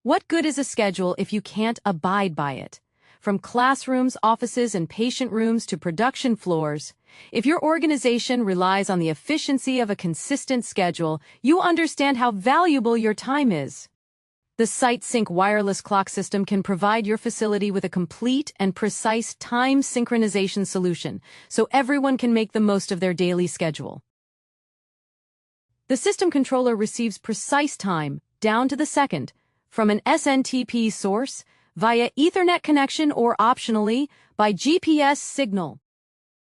What good is a schedule if you can't abide by it? From classrooms, offices, and patient rooms to production floors, if your organization relies on the efficiency of a consistent schedule, you understand how valuable your time is. The SiteSync wireless clock system can provide your facility with a complete and precise time synchronization solution, so everyone can make the most of their daily schedule. The system controller receives precise time, down to the second, from an SNTP source, via Ethernet connection or optionally, by GPS signal.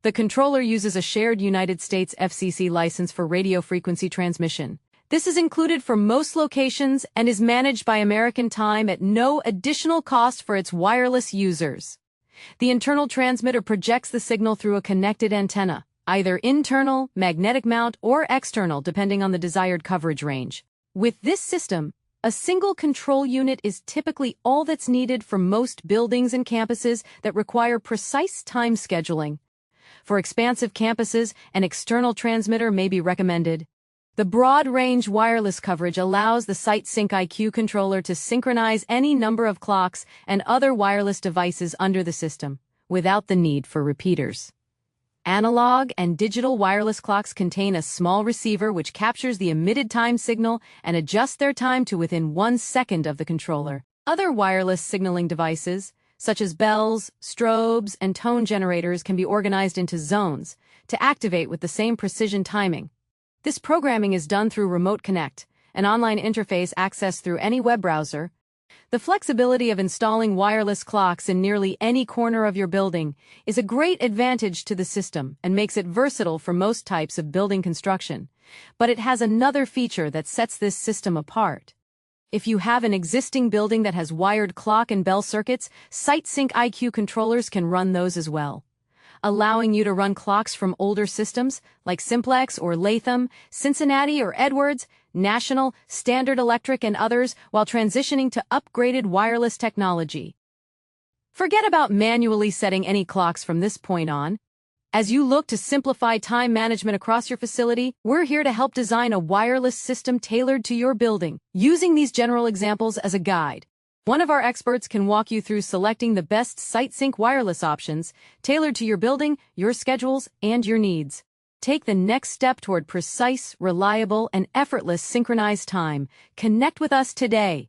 The controller uses a shared United States FCC license for radio frequency transmission. This is included for most locations and is managed by American Time at no additional cost for its wireless users. The internal transmitter projects the signal through a connected antenna, either internal, magnetic mount, or external depending on the desired coverage range. With this system, a single control unit is typically all that's needed for most buildings and campuses that require precise time scheduling. For expansive campuses, an external transmitter may be recommended. The broad-range wireless coverage allows the SiteSync IQ controller to synchronize any number of clocks and other wireless devices under the system, without the need for repeaters. Analog and digital wireless clocks contain a small receiver which captures the emitted time signal and adjusts their time to within 1 second of the controller. Other wireless signaling devices, such as bells, strobes, and tone generators, can be organized into zones to activate with the same precision timing. This programming is done through Remote Connect, an online interface accessed through any web browser. The flexibility of installing wireless clocks in nearly any corner of your building is a great advantage to the system and makes it versatile for most types of building construction. But it has another feature that sets this system apart. If you have an existing building that has wired clock and bell circuits, SiteSync IQ controllers can run those as well, allowing you to run clocks from older systems like Simplex or Latham, Cincinnati or Edwards, National, Standard Electric, and others while transitioning to upgraded wireless technology. Forget about manually setting any clocks from this point on. As you look to simplify time management across your facility, we're here to help design a wireless system tailored to your building, using these general examples as a guide. One of our experts can walk you through selecting the best SiteSync wireless options, tailored to your building, your schedules, and your needs. Take the next step toward precise, reliable, and effortless synchronized time. Connect with us today.